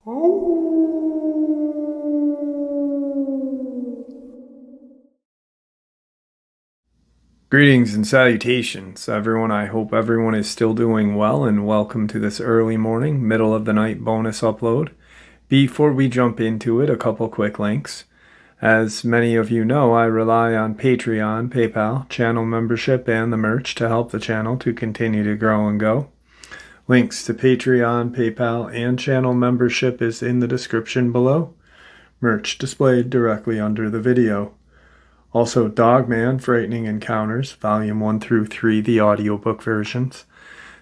Greetings and salutations, everyone. I hope everyone is still doing well, and welcome to this early morning, middle of the night bonus upload. Before we jump into it, a couple quick links. As many of you know, I rely on Patreon, PayPal, channel membership, and the merch to help the channel to continue to grow and go. Links to Patreon, PayPal, and channel membership is in the description below. Merch displayed directly under the video. Also, Dogman, Frightening Encounters, Volume 1 through 3, the audiobook versions.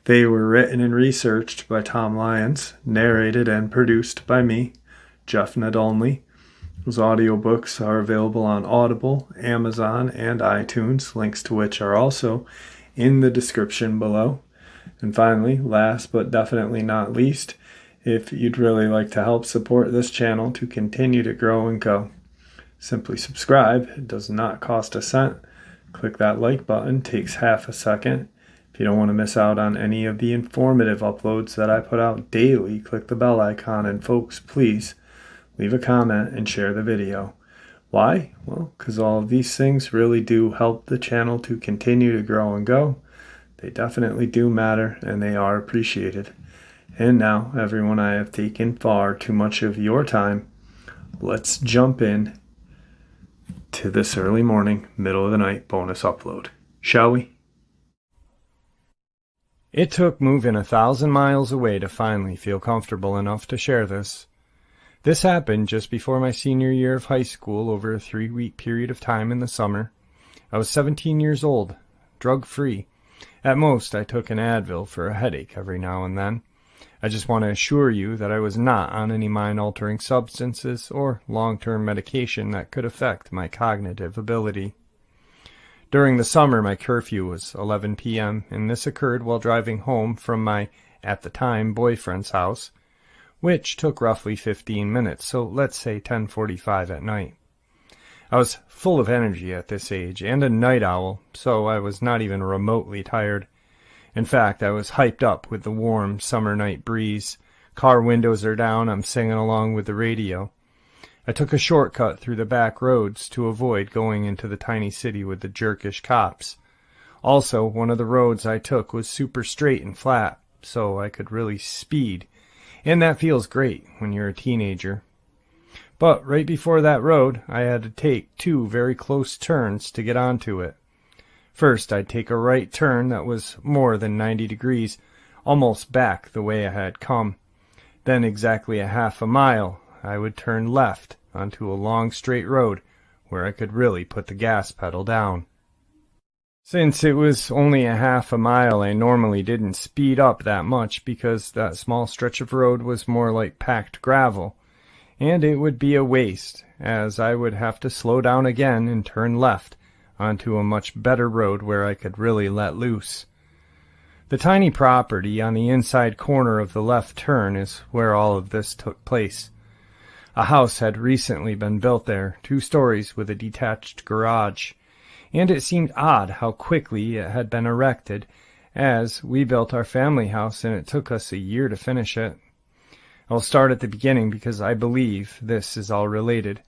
They were written and researched by Tom Lyons, narrated and produced by me, Jeff Nadolny. Those audiobooks are available on Audible, Amazon, and iTunes, links to which are also in the description below. And finally, last but definitely not least, if you'd really like to help support this channel to continue to grow and go, simply subscribe. It does not cost a cent. Click that like button. Takes half a second. If you don't want to miss out on any of the informative uploads that I put out daily, click the bell icon. And folks, please leave a comment and share the video. Why? Well, because all of these things really do help the channel to continue to grow and go. They definitely do matter, and they are appreciated. And now, everyone, I have taken far too much of your time. Let's jump in to this early morning, middle of the night bonus upload, shall we? It took moving 1,000 miles away to finally feel comfortable enough to share this. This happened just before my senior year of high school, over a 3-week period of time in the summer. I was 17 years old, drug-free. At most, I took an Advil for a headache every now and then. I just want to assure you that I was not on any mind-altering substances or long-term medication that could affect my cognitive ability. During the summer, my curfew was 11 p.m., and this occurred while driving home from my, at the time, boyfriend's house, which took roughly 15 minutes, so let's say 10:45 at night. I was full of energy at this age, and a night owl, so I was not even remotely tired. In fact, I was hyped up with the warm summer night breeze. Car windows are down, I'm singing along with the radio. I took a shortcut through the back roads to avoid going into the tiny city with the jerkish cops. Also, one of the roads I took was super straight and flat, so I could really speed, and that feels great when you're a teenager. But right before that road, I had to take 2 very close turns to get onto it. First, I'd take a right turn that was more than 90 degrees, almost back the way I had come. Then exactly a half a mile, I would turn left onto a long straight road where I could really put the gas pedal down. Since it was only a half a mile, I normally didn't speed up that much because that small stretch of road was more like packed gravel, and it would be a waste, as I would have to slow down again and turn left onto a much better road where I could really let loose. The tiny property on the inside corner of the left turn is where all of this took place. A house had recently been built there, 2 stories with a detached garage, and it seemed odd how quickly it had been erected, as we built our family house and it took us a year to finish it. I'll start at the beginning because I believe this is all related.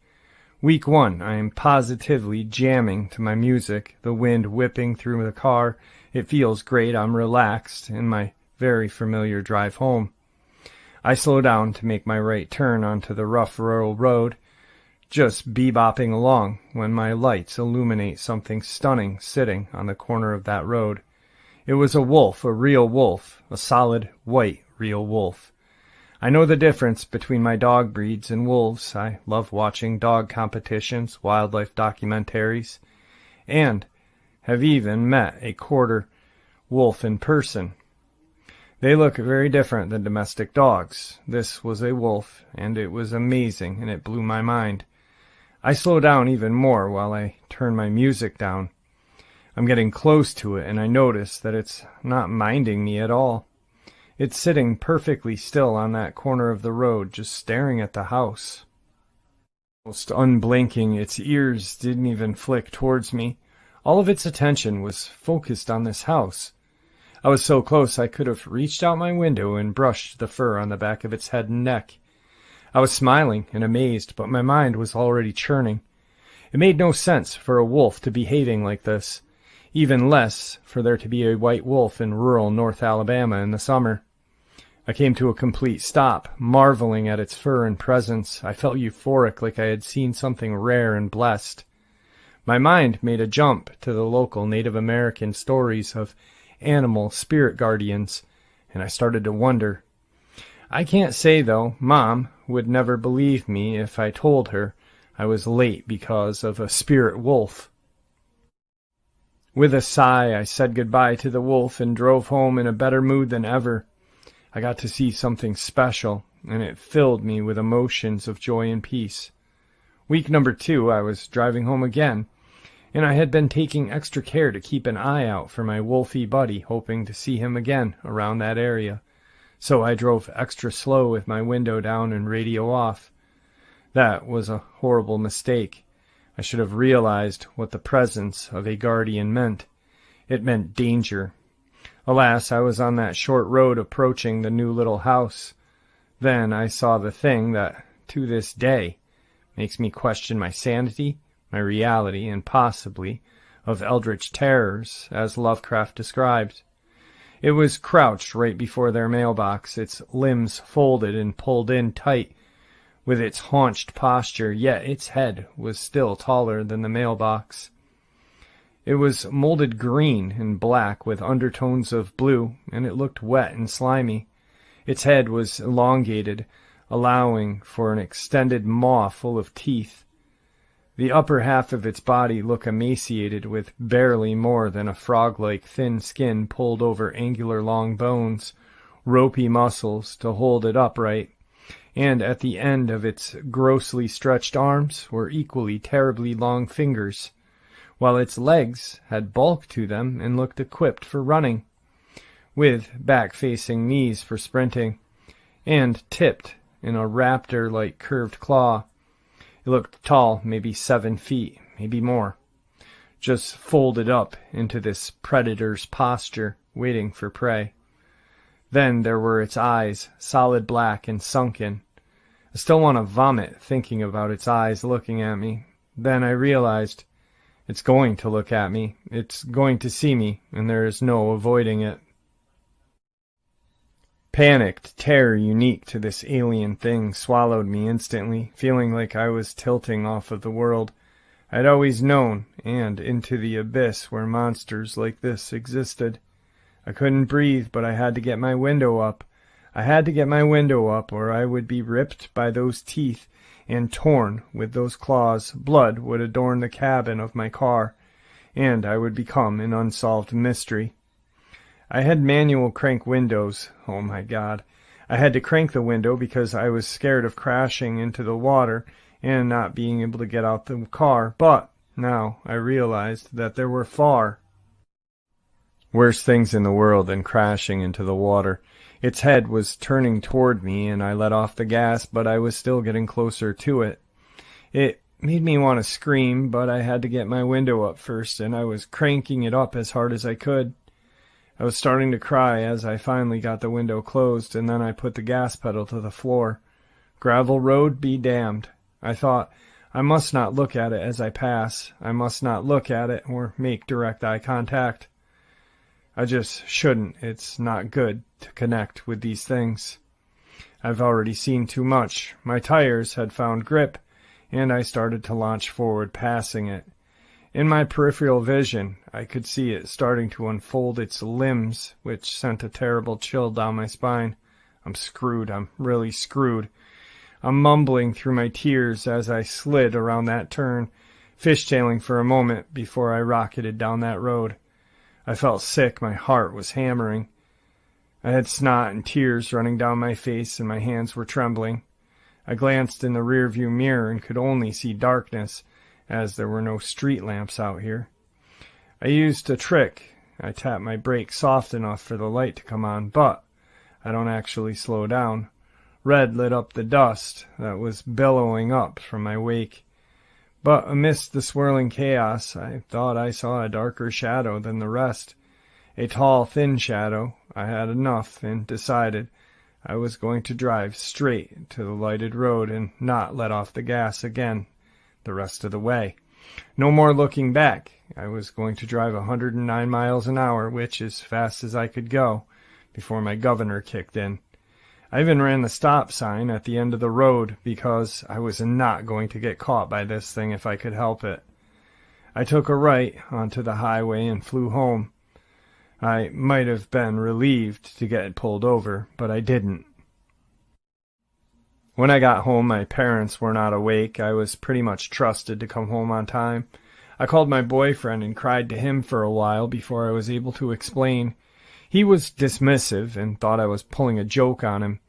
Week 1, I am positively jamming to my music, the wind whipping through the car. It feels great, I'm relaxed in my very familiar drive home. I slow down to make my right turn onto the rough rural road, just bebopping along when my lights illuminate something stunning sitting on the corner of that road. It was a wolf, a real wolf, a solid white real wolf. I know the difference between my dog breeds and wolves. I love watching dog competitions, wildlife documentaries, and have even met a quarter wolf in person. They look very different than domestic dogs. This was a wolf, and it was amazing, and it blew my mind. I slow down even more while I turn my music down. I'm getting close to it, and I notice that it's not minding me at all. It's sitting perfectly still on that corner of the road, just staring at the house. Almost unblinking, its ears didn't even flick towards me. All of its attention was focused on this house. I was so close I could have reached out my window and brushed the fur on the back of its head and neck. I was smiling and amazed, but my mind was already churning. It made no sense for a wolf to be behaving like this, even less for there to be a white wolf in rural North Alabama in the summer. I came to a complete stop, marveling at its fur and presence. I felt euphoric, like I had seen something rare and blessed. My mind made a jump to the local Native American stories of animal spirit guardians, and I started to wonder. I can't say, though, Mom would never believe me if I told her I was late because of a spirit wolf. With a sigh, I said goodbye to the wolf and drove home in a better mood than ever. I got to see something special, and it filled me with emotions of joy and peace. Week number 2, I was driving home again, and I had been taking extra care to keep an eye out for my wolfy buddy, hoping to see him again around that area. So I drove extra slow with my window down and radio off. That was a horrible mistake. I should have realized what the presence of a guardian meant. It meant danger. Alas, I was on that short road approaching the new little house. Then I saw the thing that, to this day, makes me question my sanity, my reality, and possibly of eldritch terrors, as Lovecraft described. It was crouched right before their mailbox, its limbs folded and pulled in tight, with its haunched posture, yet its head was still taller than the mailbox. It was molded green and black with undertones of blue, and it looked wet and slimy. Its head was elongated, allowing for an extended maw full of teeth. The upper half of its body looked emaciated, with barely more than a frog-like thin skin pulled over angular long bones, ropey muscles to hold it upright, and at the end of its grossly stretched arms were equally terribly long fingers, while its legs had bulk to them and looked equipped for running, with back-facing knees for sprinting, and tipped in a raptor-like curved claw. It looked tall, maybe 7 feet, maybe more, just folded up into this predator's posture, waiting for prey. Then there were its eyes, solid black and sunken. I still want to vomit thinking about its eyes looking at me. Then I realized, it's going to look at me, it's going to see me, and there is no avoiding it. Panicked terror unique to this alien thing swallowed me instantly, feeling like I was tilting off of the world I'd always known, and into the abyss where monsters like this existed. I couldn't breathe, but I had to get my window up. I had to get my window up, or I would be ripped by those teeth and torn with those claws. Blood would adorn the cabin of my car, and I would become an unsolved mystery. I had manual crank windows. Oh my God. I had to crank the window because I was scared of crashing into the water and not being able to get out the car, but now I realized that there were far worse things in the world than crashing into the water. Its head was turning toward me, and I let off the gas, but I was still getting closer to it. It made me want to scream, but I had to get my window up first, and I was cranking it up as hard as I could. I was starting to cry as I finally got the window closed, and then I put the gas pedal to the floor. Gravel road be damned. I thought, I must not look at it as I pass. I must not look at it or make direct eye contact. I just shouldn't. It's not good to connect with these things. I've already seen too much. My tires had found grip, and I started to launch forward, passing it. In my peripheral vision, I could see it starting to unfold its limbs, which sent a terrible chill down my spine. I'm screwed. I'm really screwed. I'm mumbling through my tears as I slid around that turn, fishtailing for a moment before I rocketed down that road. I felt sick. My heart was hammering. I had snot and tears running down my face, and my hands were trembling. I glanced in the rearview mirror and could only see darkness, as there were no street lamps out here. I used a trick. I tapped my brake soft enough for the light to come on, but I don't actually slow down. Red lit up the dust that was billowing up from my wake. But amidst the swirling chaos, I thought I saw a darker shadow than the rest. A tall, thin shadow. I had enough and decided I was going to drive straight to the lighted road and not let off the gas again the rest of the way. No more looking back. I was going to drive 109 miles an hour, which is fast as I could go, before my governor kicked in. I even ran the stop sign at the end of the road because I was not going to get caught by this thing if I could help it. I took a right onto the highway and flew home. I might have been relieved to get pulled over, but I didn't. When I got home, my parents were not awake. I was pretty much trusted to come home on time. I called my boyfriend and cried to him for a while before I was able to explain. He was dismissive and thought I was pulling a joke on him.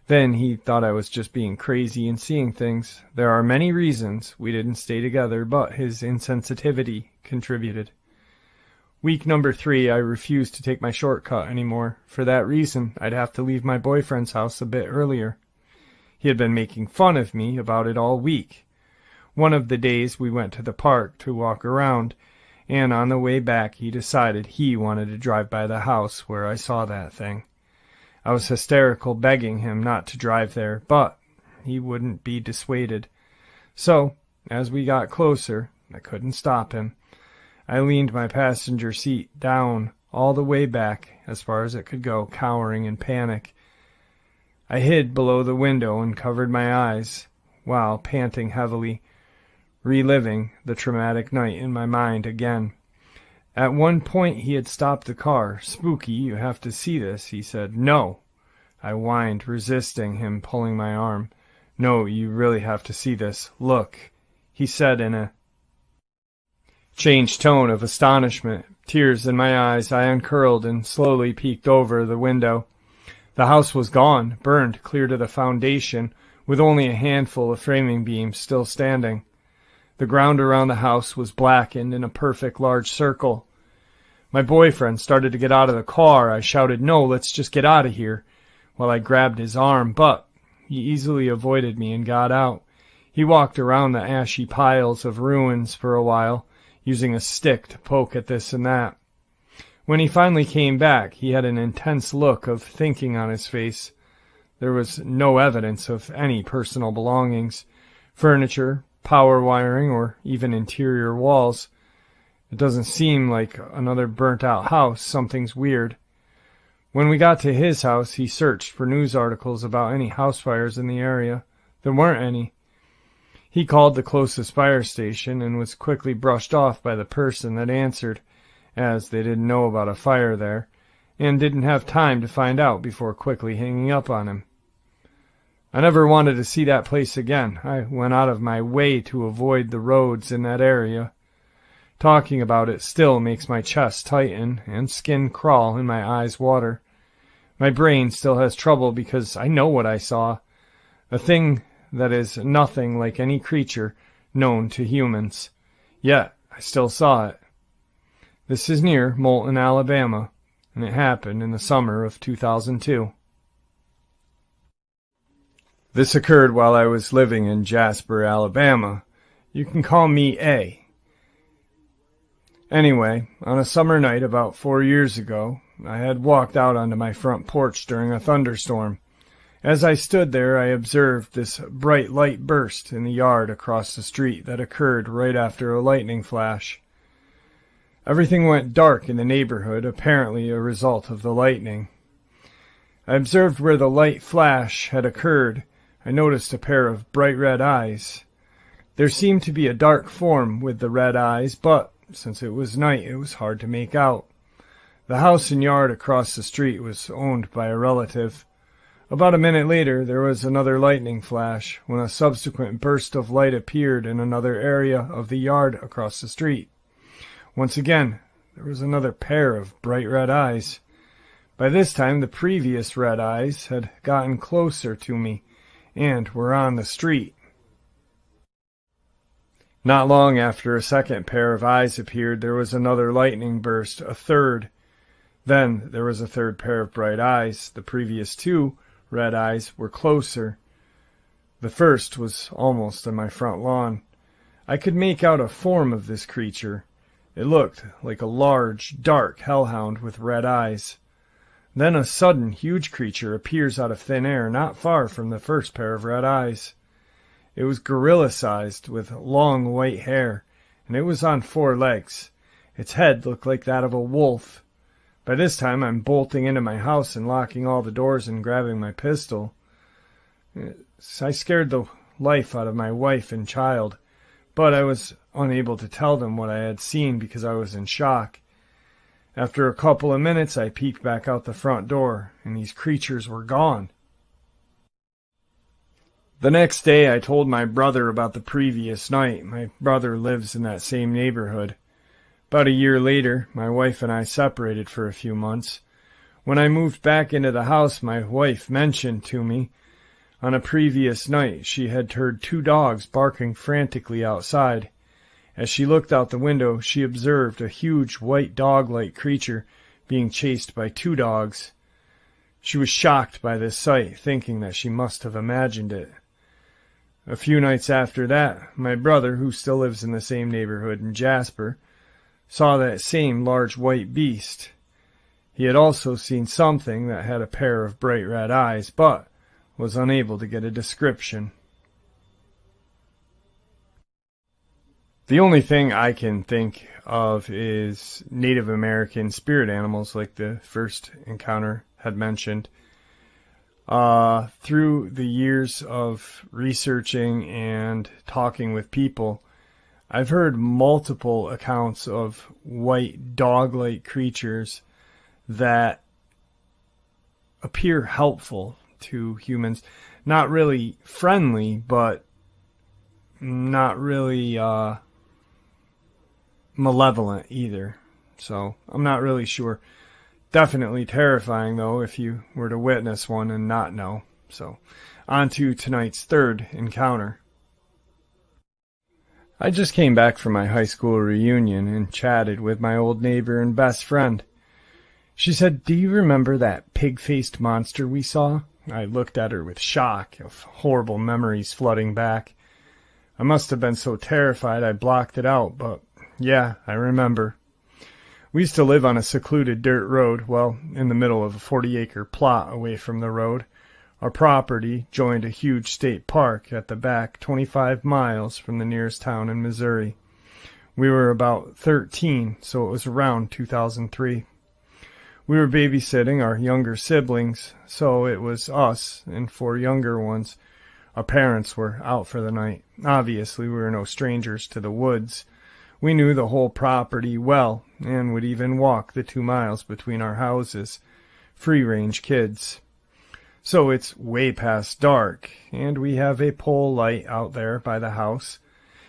Then he thought I was just being crazy and seeing things. There are many reasons we didn't stay together, but his insensitivity contributed. Week number 3, I refused to take my shortcut anymore. For that reason, I'd have to leave my boyfriend's house a bit earlier. He had been making fun of me about it all week. One of the days we went to the park to walk around, and on the way back he decided he wanted to drive by the house where I saw that thing. I was hysterical, begging him not to drive there, but he wouldn't be dissuaded. So, as we got closer, I couldn't stop him. I leaned my passenger seat down all the way back, as far as it could go, cowering in panic. I hid below the window and covered my eyes, while panting heavily, reliving the traumatic night in my mind again. At one point he had stopped the car. "Spooky, you have to see this," he said. "No," I whined, resisting him pulling my arm. "No, you really have to see this. Look," he said in a changed tone of astonishment. Tears in my eyes, I uncurled and slowly peeked over the window. The house was gone, burned clear to the foundation, with only a handful of framing beams still standing. The ground around the house was blackened in a perfect large circle. My boyfriend started to get out of the car. I shouted, "No, let's just get out of here," while I grabbed his arm, but he easily avoided me and got out. He walked around the ashy piles of ruins for a while, using a stick to poke at this and that. When he finally came back, he had an intense look of thinking on his face. There was no evidence of any personal belongings, furniture, power wiring, or even interior walls. It doesn't seem like another burnt-out house. Something's weird. When we got to his house, he searched for news articles about any house fires in the area. There weren't any. He called the closest fire station and was quickly brushed off by the person that answered, as they didn't know about a fire there, and didn't have time to find out before quickly hanging up on him. I never wanted to see that place again. I went out of my way to avoid the roads in that area. Talking about it still makes my chest tighten and skin crawl and my eyes water. My brain still has trouble because I know what I saw. A thing that is nothing like any creature known to humans. Yet I still saw it. This is near Moulton, Alabama, and it happened in the summer of 2002. This occurred while I was living in Jasper, Alabama. You can call me A. Anyway, on a summer night about 4 years ago, I had walked out onto my front porch during a thunderstorm. As I stood there, I observed this bright light burst in the yard across the street that occurred right after a lightning flash. Everything went dark in the neighborhood, apparently a result of the lightning. I observed where the light flash had occurred. I noticed a pair of bright red eyes. There seemed to be a dark form with the red eyes, but since it was night, it was hard to make out. The house and yard across the street was owned by a relative. About a minute later, there was another lightning flash, when a subsequent burst of light appeared in another area of the yard across the street. Once again, there was another pair of bright red eyes. By this time, the previous red eyes had gotten closer to me and were on the street. Not long after a second pair of eyes appeared, there was another lightning burst, a third. Then there was a third pair of bright eyes. The previous two red eyes were closer. The first was almost on my front lawn. I could make out a form of this creature. It looked like a large, dark hellhound with red eyes. Then a sudden huge creature appears out of thin air not far from the first pair of red eyes. It was gorilla-sized with long white hair, and it was on 4 legs. Its head looked like that of a wolf. By this time I'm bolting into my house and locking all the doors and grabbing my pistol. I scared the life out of my wife and child, but I was unable to tell them what I had seen because I was in shock. After a couple of minutes, I peeked back out the front door, and these creatures were gone. The next day, I told my brother about the previous night. My brother lives in that same neighborhood. About a year later, my wife and I separated for a few months. When I moved back into the house, my wife mentioned to me on a previous night she had heard 2 dogs barking frantically outside. As she looked out the window, she observed a huge white dog-like creature being chased by 2 dogs. She was shocked by this sight, thinking that she must have imagined it. A few nights after that, my brother, who still lives in the same neighborhood in Jasper, saw that same large white beast. He had also seen something that had a pair of bright red eyes, but was unable to get a description. The only thing I can think of is Native American spirit animals, like the first encounter had mentioned. Through the years of researching and talking with people, I've heard multiple accounts of white dog-like creatures that appear helpful to humans. Not really friendly, but not really malevolent either. So I'm not really sure. Definitely terrifying, though, if you were to witness one and not know. So on to tonight's third encounter. I just came back from my high school reunion and chatted with my old neighbor and best friend. She said, "Do you remember that pig-faced monster we saw?" I looked at her with shock of horrible memories flooding back. I must have been so terrified I blocked it out, but yeah, I remember. We used to live on a secluded dirt road, well, in the middle of a 40-acre plot away from the road. Our property joined a huge state park at the back, 25 miles from the nearest town in Missouri. We were about 13, so it was around 2003. We were babysitting our younger siblings, so it was us and 4 younger ones. Our parents were out for the night. Obviously, we were no strangers to the woods. We knew the whole property well, and would even walk the 2 miles between our houses. Free-range kids. So it's way past dark, and we have a pole light out there by the house.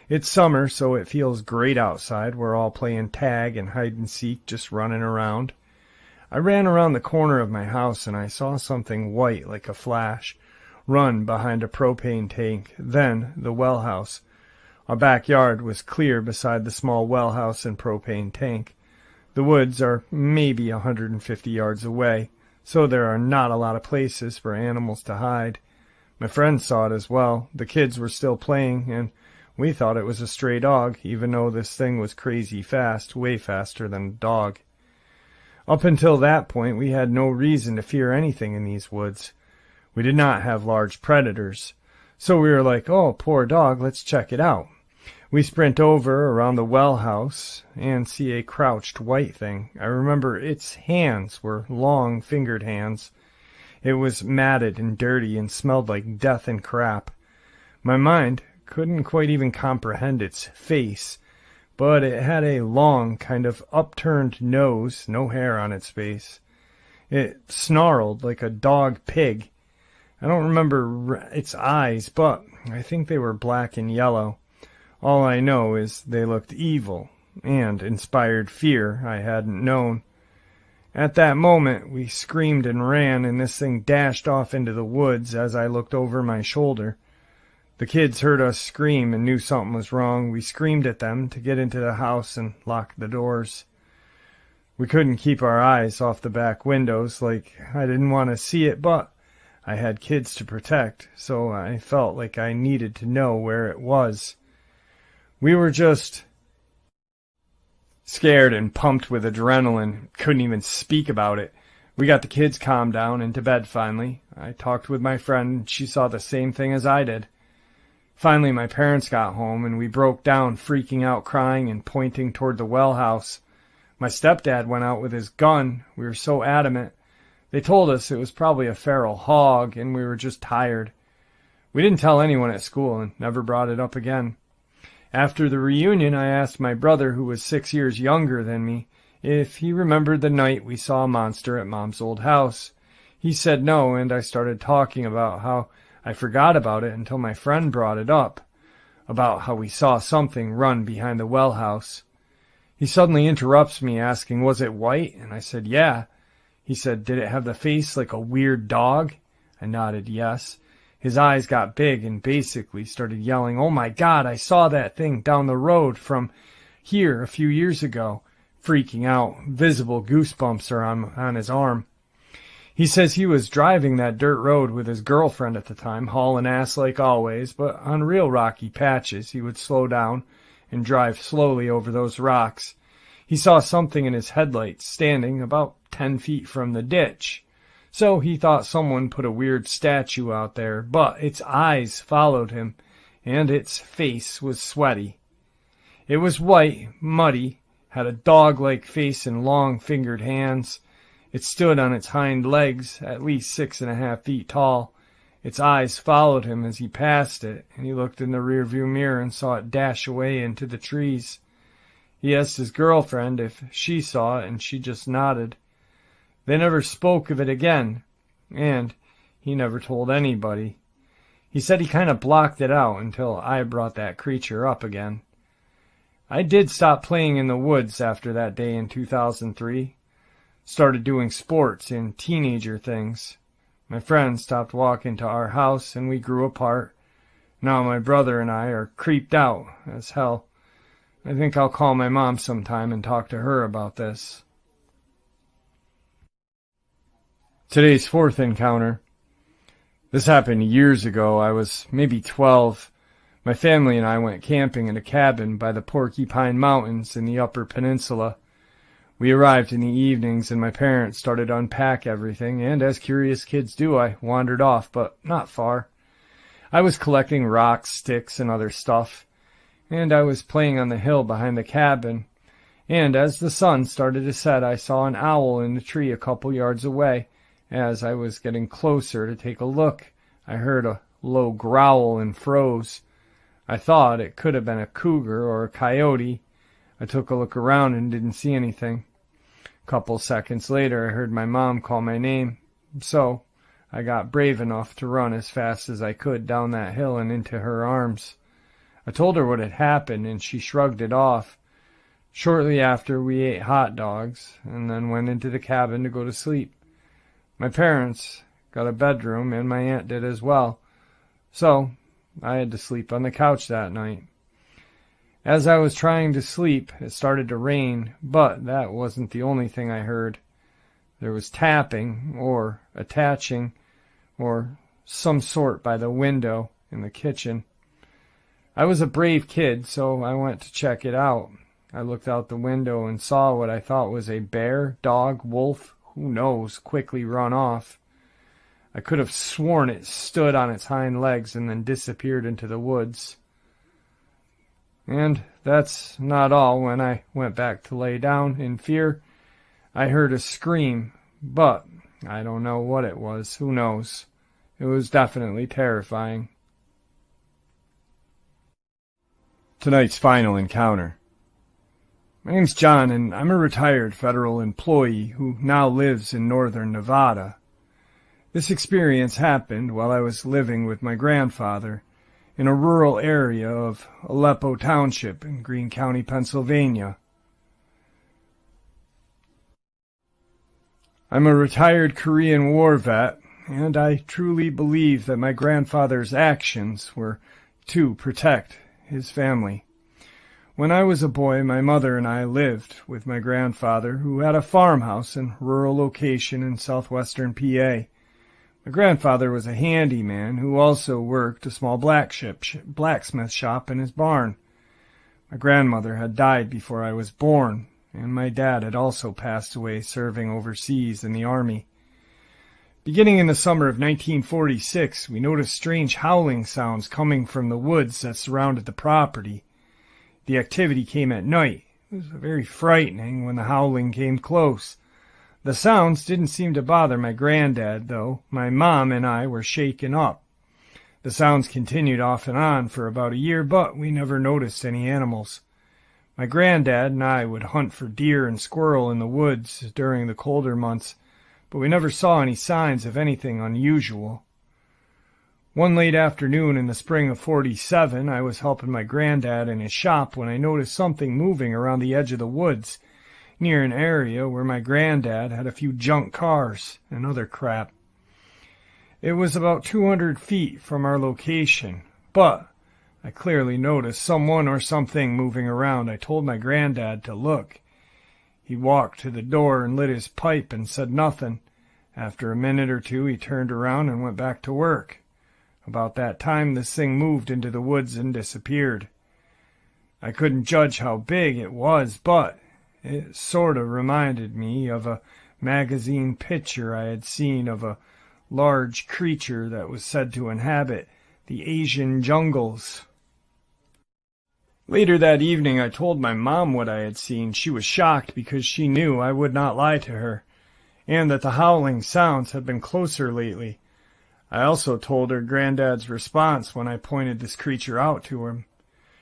It's summer, so it feels great outside. We're all playing tag and hide-and-seek, just running around. I ran around the corner of my house, and I saw something white like a flash run behind a propane tank, then the well house. Our backyard was clear beside the small well house and propane tank. The woods are maybe 150 yards away, so there are not a lot of places for animals to hide. My friends saw it as well. The kids were still playing, and we thought it was a stray dog, even though this thing was crazy fast, way faster than a dog. Up until that point, we had no reason to fear anything in these woods. We did not have large predators, so we were like, "Oh, poor dog, let's check it out." We sprint over around the well house and see a crouched white thing. I remember its hands were long fingered hands. It was matted and dirty and smelled like death and crap. My mind couldn't quite even comprehend its face, but it had a long, kind of upturned nose, no hair on its face. It snarled like a dog pig. I don't remember its eyes, but I think they were black and yellow. All I know is they looked evil and inspired fear I hadn't known. At that moment, we screamed and ran, and this thing dashed off into the woods as I looked over my shoulder. The kids heard us scream and knew something was wrong. We screamed at them to get into the house and lock the doors. We couldn't keep our eyes off the back windows, like I didn't want to see it, but I had kids to protect, so I felt like I needed to know where it was. We were just scared and pumped with adrenaline, couldn't even speak about it. We got the kids calmed down and to bed finally. I talked with my friend and she saw the same thing as I did. Finally, my parents got home and we broke down, freaking out, crying, and pointing toward the well house. My stepdad went out with his gun. We were so adamant. They told us it was probably a feral hog and we were just tired. We didn't tell anyone at school and never brought it up again. After the reunion, I asked my brother, who was 6 years younger than me, if he remembered the night we saw a monster at Mom's old house. He said no, and I started talking about how I forgot about it until my friend brought it up, about how we saw something run behind the well house. He suddenly interrupts me, asking, was it white? And I said, yeah. He said, did it have the face like a weird dog? I nodded yes. His eyes got big and basically started yelling, oh my God, I saw that thing down the road from here a few years ago. Freaking out, visible goosebumps are on his arm. He says he was driving that dirt road with his girlfriend at the time, hauling ass like always, but on real rocky patches he would slow down and drive slowly over those rocks. He saw something in his headlights standing about 10 feet from the ditch. So he thought someone put a weird statue out there, but its eyes followed him, and its face was sweaty. It was white, muddy, had a dog-like face and long fingered hands. It stood on its hind legs, at least 6.5 feet tall. Its eyes followed him as he passed it, and he looked in the rearview mirror and saw it dash away into the trees. He asked his girlfriend if she saw it, and she just nodded. They never spoke of it again, and he never told anybody. He said he kind of blocked it out until I brought that creature up again. I did stop playing in the woods after that day in 2003. Started doing sports and teenager things. My friends stopped walking to our house and we grew apart. Now my brother and I are creeped out as hell. I think I'll call my mom sometime and talk to her about this. Today's fourth encounter. This happened years ago. I was maybe 12. My family and I went camping in a cabin by the Porcupine Mountains in the Upper Peninsula. We arrived in the evenings and my parents started to unpack everything, and as curious kids do, I wandered off, but not far. I was collecting rocks, sticks, and other stuff, and I was playing on the hill behind the cabin, and as the sun started to set, I saw an owl in the tree a couple yards away. As I was getting closer to take a look, I heard a low growl and froze. I thought it could have been a cougar or a coyote. I took a look around and didn't see anything. A couple seconds later, I heard my mom call my name, so I got brave enough to run as fast as I could down that hill and into her arms. I told her what had happened, and she shrugged it off. Shortly after, we ate hot dogs, and then went into the cabin to go to sleep. My parents got a bedroom, and my aunt did as well, so I had to sleep on the couch that night. As I was trying to sleep, it started to rain, but that wasn't the only thing I heard. There was tapping, or attaching, or some sort by the window in the kitchen. I was a brave kid, so I went to check it out. I looked out the window and saw what I thought was a bear, dog, wolf, who knows, quickly run off. I could have sworn it stood on its hind legs and then disappeared into the woods. And that's not all. When I went back to lay down in fear, I heard a scream, but I don't know what it was. Who knows? It was definitely terrifying. Tonight's final encounter. My name's John, and I'm a retired federal employee who now lives in northern Nevada. This experience happened while I was living with my grandfather in a rural area of Aleppo Township in Greene County, Pennsylvania. I'm a retired Korean War vet, and I truly believe that my grandfather's actions were to protect his family. When I was a boy, my mother and I lived with my grandfather, who had a farmhouse in a rural location in southwestern PA. My grandfather was a handyman who also worked a small blacksmith shop in his barn. My grandmother had died before I was born, and my dad had also passed away serving overseas in the Army. Beginning in the summer of 1946, we noticed strange howling sounds coming from the woods that surrounded the property. The activity came at night. It was very frightening when the howling came close. The sounds didn't seem to bother my granddad, though. My mom and I were shaken up. The sounds continued off and on for about a year, but we never noticed any animals. My granddad and I would hunt for deer and squirrel in the woods during the colder months, but we never saw any signs of anything unusual. One late afternoon in the spring of '47, I was helping my granddad in his shop when I noticed something moving around the edge of the woods, near an area where my granddad had a few junk cars and other crap. It was about 200 feet from our location, but I clearly noticed someone or something moving around. I told my granddad to look. He walked to the door and lit his pipe and said nothing. After a minute or two, he turned around and went back to work. About that time, this thing moved into the woods and disappeared. I couldn't judge how big it was, but it sort of reminded me of a magazine picture I had seen of a large creature that was said to inhabit the Asian jungles. Later that evening, I told my mom what I had seen. She was shocked because she knew I would not lie to her, and that the howling sounds had been closer lately. I also told her Granddad's response when I pointed this creature out to him.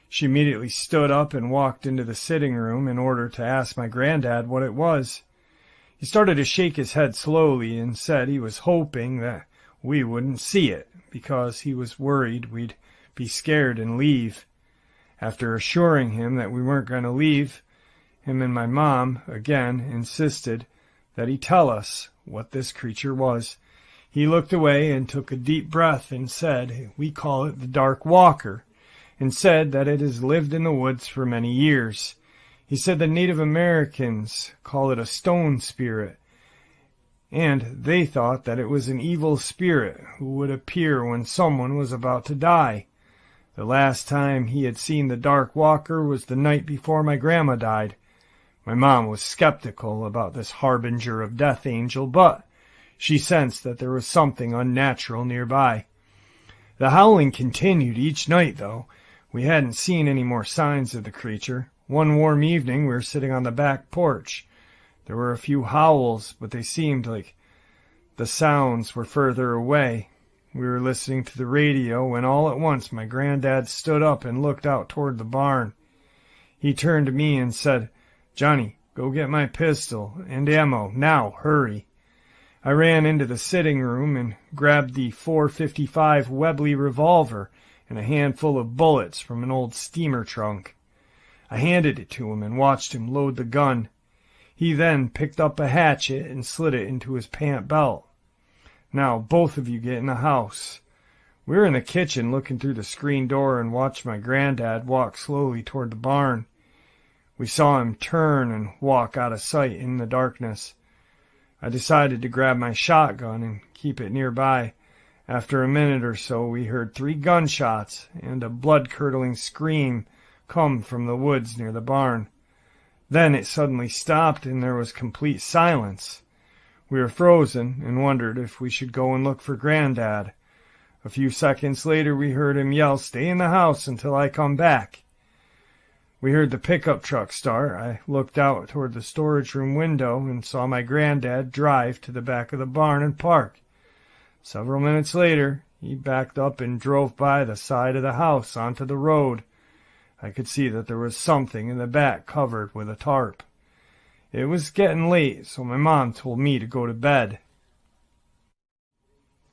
She immediately stood up and walked into the sitting room in order to ask my granddad what it was. He started to shake his head slowly and said he was hoping that we wouldn't see it because he was worried we'd be scared and leave. After assuring him that we weren't going to leave, him and my mom again insisted that he tell us what this creature was. He looked away and took a deep breath and said, "We call it the Dark Walker," and said that it has lived in the woods for many years. He said the Native Americans call it a stone spirit, and they thought that it was an evil spirit who would appear when someone was about to die. The last time he had seen the Dark Walker was the night before my grandma died. My mom was skeptical about this harbinger of death angel, but she sensed that there was something unnatural nearby. The howling continued each night, though. We hadn't seen any more signs of the creature. One warm evening, we were sitting on the back porch. There were a few howls, but they seemed like the sounds were further away. We were listening to the radio when all at once my granddad stood up and looked out toward the barn. He turned to me and said, "Johnny, go get my pistol and ammo. Now, hurry." I ran into the sitting room and grabbed the .455 Webley revolver and a handful of bullets from an old steamer trunk. I handed it to him and watched him load the gun. He then picked up a hatchet and slid it into his pant belt. "Now, both of you get in the house." We were in the kitchen looking through the screen door and watched my granddad walk slowly toward the barn. We saw him turn and walk out of sight in the darkness. I decided to grab my shotgun and keep it nearby. After a minute or so, we heard 3 gunshots and a blood-curdling scream come from the woods near the barn. Then it suddenly stopped and there was complete silence. We were frozen and wondered if we should go and look for Granddad. A few seconds later, we heard him yell, "Stay in the house until I come back." We heard the pickup truck start. I looked out toward the storage room window and saw my granddad drive to the back of the barn and park. Several minutes later, he backed up and drove by the side of the house onto the road. I could see that there was something in the back covered with a tarp. It was getting late, so my mom told me to go to bed.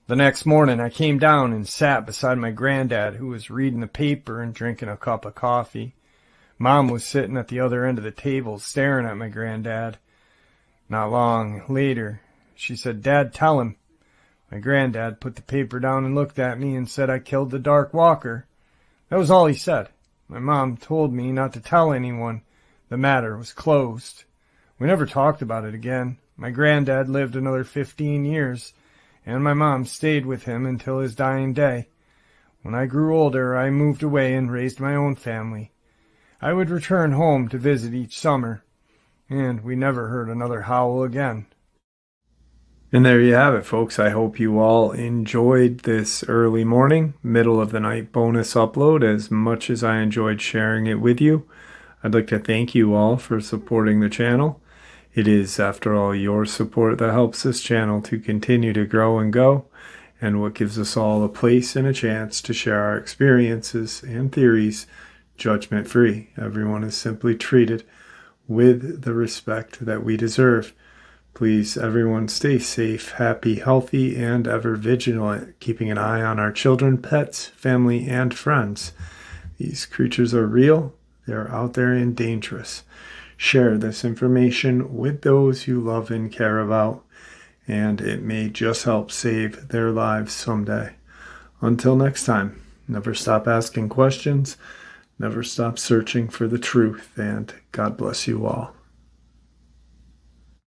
The next morning, I came down and sat beside my granddad, who was reading the paper and drinking a cup of coffee. Mom was sitting at the other end of the table, staring at my granddad. Not long later, she said, "Dad, tell him." My granddad put the paper down and looked at me and said I killed the Dark Walker. That was all he said. My mom told me not to tell anyone. The matter was closed. We never talked about it again. My granddad lived another 15 years, and my mom stayed with him until his dying day. When I grew older, I moved away and raised my own family. I would return home to visit each summer, and we never heard another howl again. And there you have it, folks. I hope you all enjoyed this early morning, middle of the night bonus upload as much as I enjoyed sharing it with you. I'd like to thank you all for supporting the channel. It is, after all, your support that helps this channel to continue to grow and go, and what gives us all a place and a chance to share our experiences and theories judgment-free. Everyone is simply treated with the respect that we deserve. Please, everyone, stay safe, happy, healthy, and ever vigilant, keeping an eye on our children, pets, family, and friends. These creatures are real. They're out there and dangerous. Share this information with those you love and care about, and it may just help save their lives someday. Until next time, never stop asking questions, never stop searching for the truth, and God bless you all.